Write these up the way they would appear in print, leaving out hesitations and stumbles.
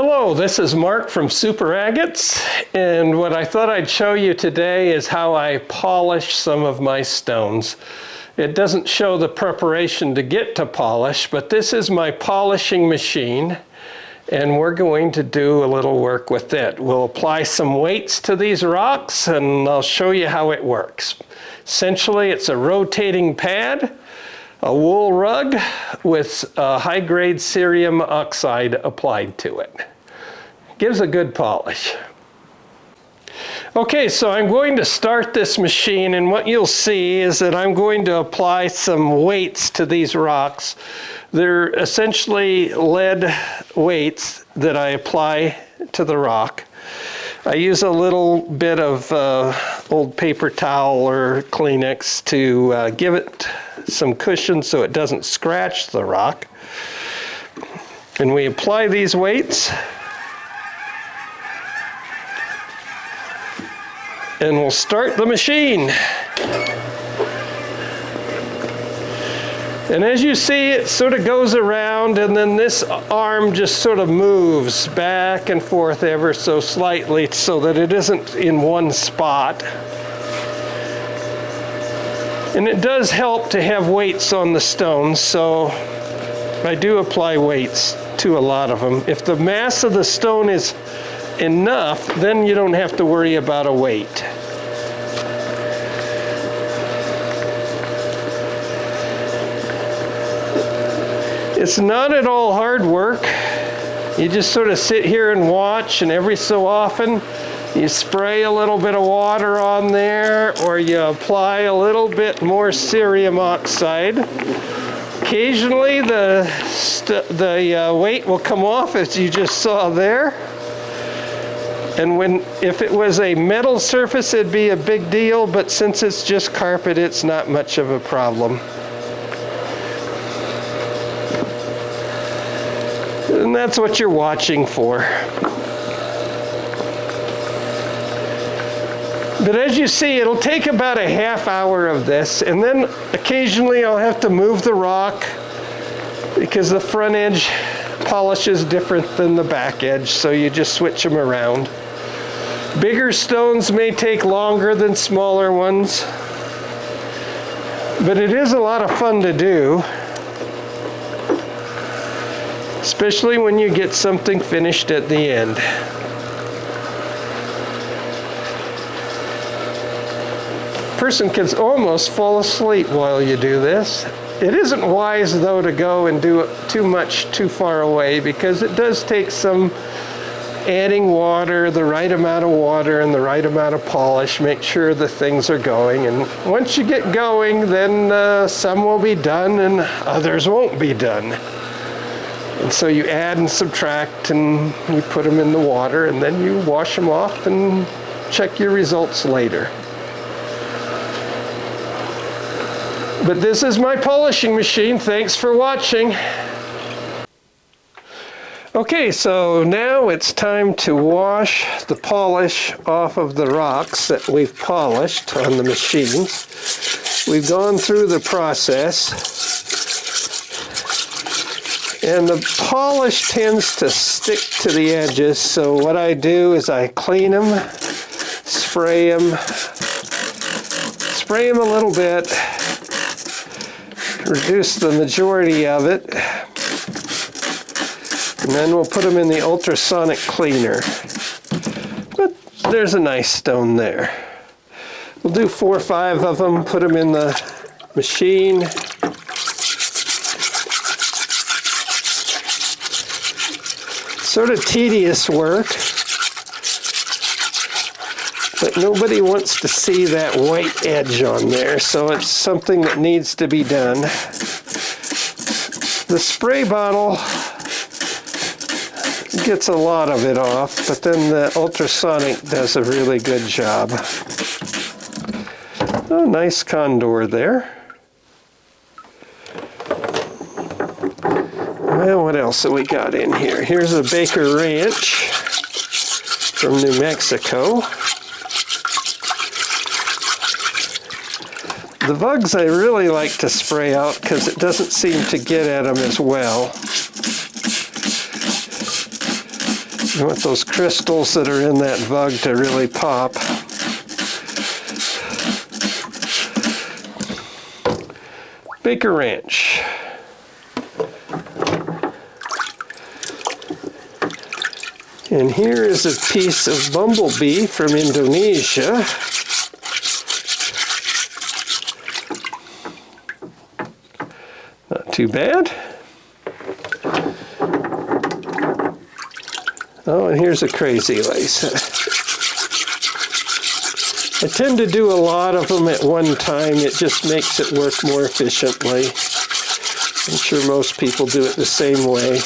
Hello, this is Mark from Super Agates, and what I thought I'd show you today is how I polish some of my stones. It doesn't show the preparation to get to polish, but this is my polishing machine, and we're going to do a little work with it. We'll apply some weights to these rocks, and I'll show you how it works. Essentially, it's a rotating pad, a wool rug with high-grade cerium oxide applied to it. Gives a good polish. Okay, so I'm going to start this machine, and what you'll see is that I'm going to apply some weights to these rocks. They're essentially lead weights that I apply to the rock. I use a little bit of old paper towel or Kleenex to give it some cushion so it doesn't scratch the rock. And we apply these weights, and we'll start the machine. And as you see, it sort of goes around, and then this arm just sort of moves back and forth ever so slightly so that it isn't in one spot. And it does help to have weights on the stones, so I do apply weights to a lot of them. If the mass of the stone is enough, then you don't have to worry about a weight. It's not at all hard work. You just sort of sit here and watch, and every so often you spray a little bit of water on there, or you apply a little bit more cerium oxide. Occasionally the weight will come off, as you just saw there. And if it was a metal surface, it'd be a big deal, but since it's just carpet, it's not much of a problem. And that's what you're watching for. But as you see, it'll take about a half hour of this, and then occasionally I'll have to move the rock because the front edge polish is different than the back edge, so you just switch them around. Bigger stones may take longer than smaller ones, but it is a lot of fun to do, especially when you get something finished at the end. A person can almost fall asleep while you do this. It isn't wise, though, to go and do it too far away, because it does take some adding water, the right amount of water and the right amount of polish, make sure the things are going. And once you get going, then some will be done and others won't be done. And so you add and subtract, and you put them in the water, and then you wash them off and check your results later. But this is my polishing machine. Thanks for watching. Okay, so now it's time to wash the polish off of the rocks that we've polished on the machines. We've gone through the process, and the polish tends to stick to the edges, so what I do is I clean them, spray them a little bit, reduce the majority of it, and then we'll put them in the ultrasonic cleaner. But there's a nice stone there. We'll do 4 or 5 of them, put them in the machine. Sort of tedious work, but nobody wants to see that white edge on there, so it's something that needs to be done. The spray bottle gets a lot of it off, but then the ultrasonic does a really good job. Oh, nice condor there. Well, what else have we got in here? Here's a Baker Ranch from New Mexico. The bugs I really like to spray out because it doesn't seem to get at them as well. You want those crystals that are in that vug to really pop. Baker Ranch. And here is a piece of bumblebee from Indonesia. Not too bad. Oh, and here's a crazy lace. I tend to do a lot of them at one time. It just makes it work more efficiently. I'm sure most people do it the same way.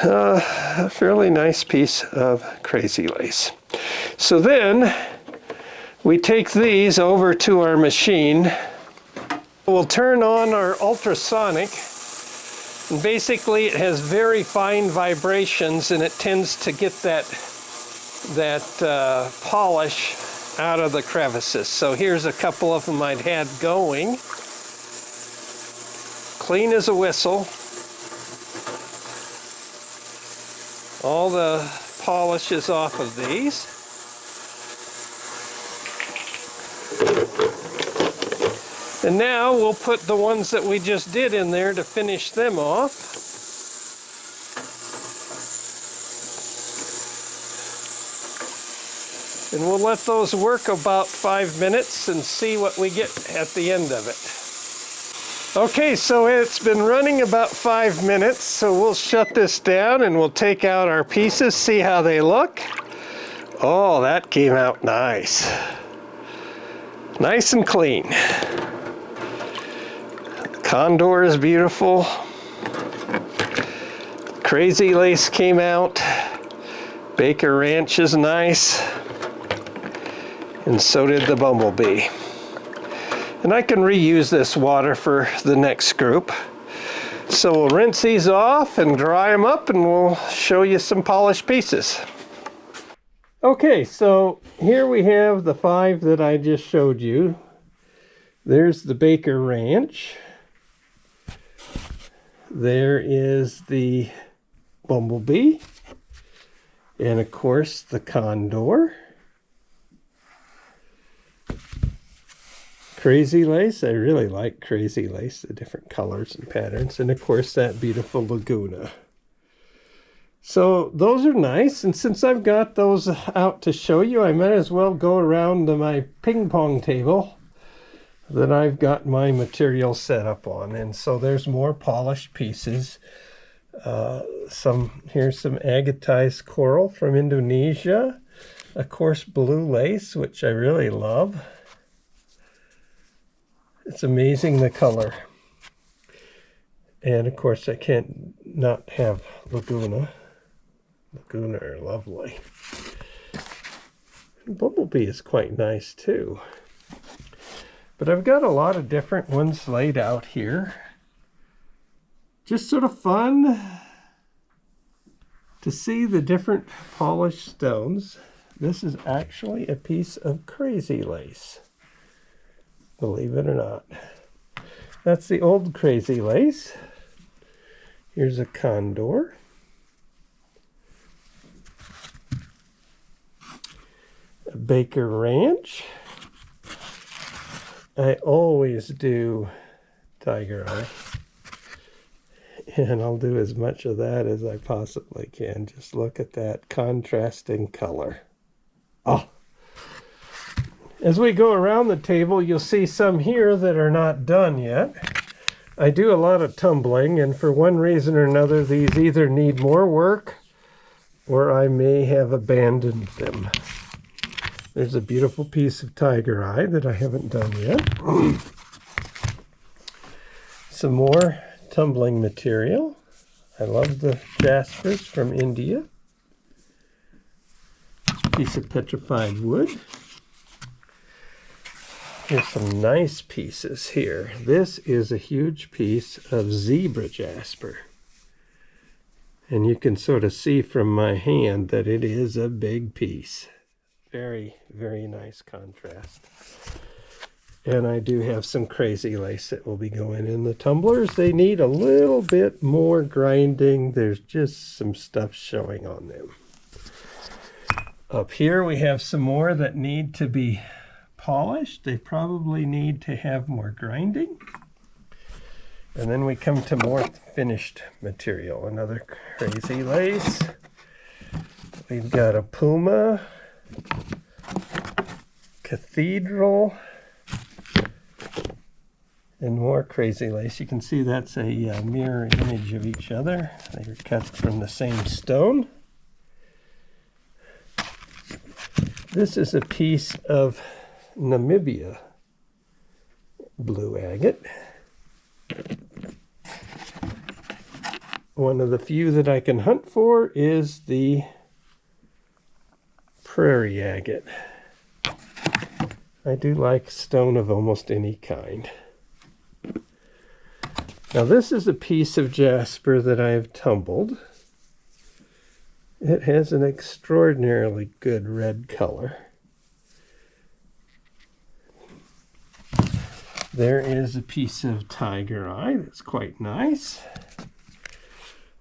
A fairly nice piece of crazy lace. So then we take these over to our machine. We'll turn on our ultrasonic, and basically it has very fine vibrations, and it tends to get that polish out of the crevices. So here's a couple of them I'd had going. Clean as a whistle. All the polish is off of these. And now we'll put the ones that we just did in there to finish them off. And we'll let those work about 5 minutes and see what we get at the end of it. Okay, so it's been running about 5 minutes, so we'll shut this down and we'll take out our pieces, see how they look. Oh, that came out nice. Nice and clean. Condor is beautiful. Crazy lace came out. Baker Ranch is nice. And so did the bumblebee. And I can reuse this water for the next group. So we'll rinse these off and dry them up, and we'll show you some polished pieces. Okay, so here we have the 5 that I just showed you. There's the Baker Ranch. There is the bumblebee. And of course the condor. Crazy lace, I really like crazy lace, the different colors and patterns, and of course that beautiful Laguna. So those are nice, and since I've got those out to show you, I might as well go around to my ping pong table that I've got my material set up on. And so there's more polished pieces. Here's some agatized coral from Indonesia, of course blue lace, which I really love. It's amazing the color. And of course I can't not have Laguna. Laguna are lovely. And bumblebee is quite nice too. But I've got a lot of different ones laid out here. Just sort of fun to see the different polished stones. This is actually a piece of crazy lace. Believe it or not. That's the old crazy lace. Here's a condor. A Baker Ranch. I always do tiger eye. And I'll do as much of that as I possibly can. Just look at that contrasting color. Oh! As we go around the table, you'll see some here that are not done yet. I do a lot of tumbling, and for one reason or another, these either need more work or I may have abandoned them. There's a beautiful piece of tiger eye that I haven't done yet. Some more tumbling material. I love the jaspers from India. Piece of petrified wood. Here's some nice pieces here. This is a huge piece of zebra jasper. And you can sort of see from my hand that it is a big piece. Very, very nice contrast. And I do have some crazy lace that will be going in the tumblers. They need a little bit more grinding. There's just some stuff showing on them. Up here we have some more that need to be polished. They probably need to have more grinding. And then we come to more finished material. Another crazy lace. We've got a Puma, Cathedral, and more crazy lace. You can see that's a mirror image of each other. They were cut from the same stone. This is a piece of Namibia blue agate. One of the few that I can hunt for is the prairie agate. I do like stone of almost any kind. Now this is a piece of jasper that I have tumbled. It has an extraordinarily good red color. There is a piece of tiger eye that's quite nice.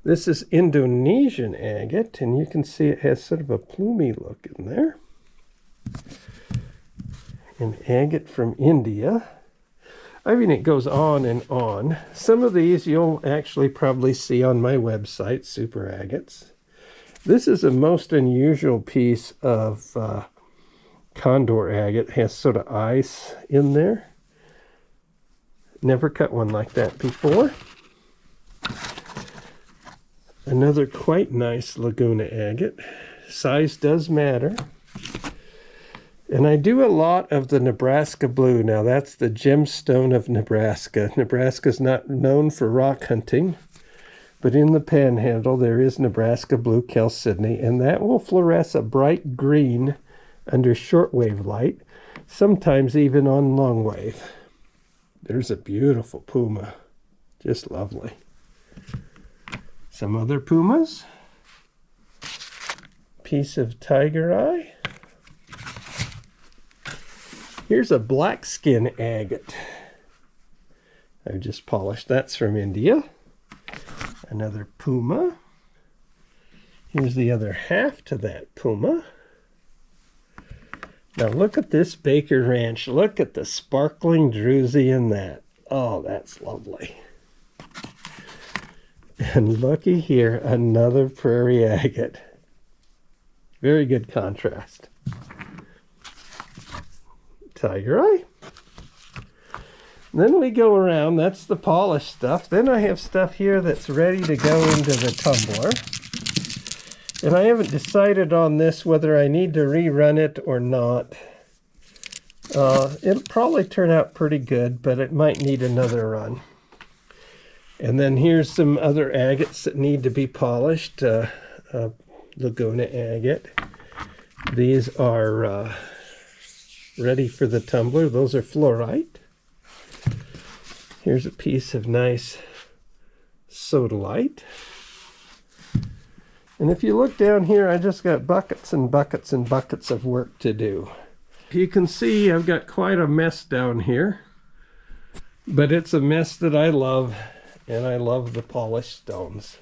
This is Indonesian agate, and you can see it has sort of a plumy look in there. An agate from India. I mean, it goes on and on. Some of these you'll actually probably see on my website, Super Agates. This is a most unusual piece of condor agate. It has sort of ice in there. Never cut one like that before. Another quite nice Laguna agate. Size does matter. And I do a lot of the Nebraska blue. Now that's the gemstone of Nebraska. Nebraska's not known for rock hunting, but in the Panhandle there is Nebraska blue chalcedony, and that will fluoresce a bright green under shortwave light, sometimes even on longwave. There's a beautiful Puma, just lovely. Some other Pumas. Piece of tiger eye. Here's a black skin agate. I've just polished. That's from India. Another Puma. Here's the other half to that Puma. Now look at this Baker Ranch. Look at the sparkling druzy in that. Oh, that's lovely. And looky here, another prairie agate. Very good contrast. Tiger eye. Then we go around, that's the polished stuff. Then I have stuff here that's ready to go into the tumbler. And I haven't decided on this whether I need to rerun it or not. It'll probably turn out pretty good, but it might need another run. And then here's some other agates that need to be polished. Laguna agate. These are ready for the tumbler. Those are fluorite. Here's a piece of nice sodalite. And if you look down here, I just got buckets and buckets and buckets of work to do. You can see I've got quite a mess down here, but it's a mess that I love, and I love the polished stones.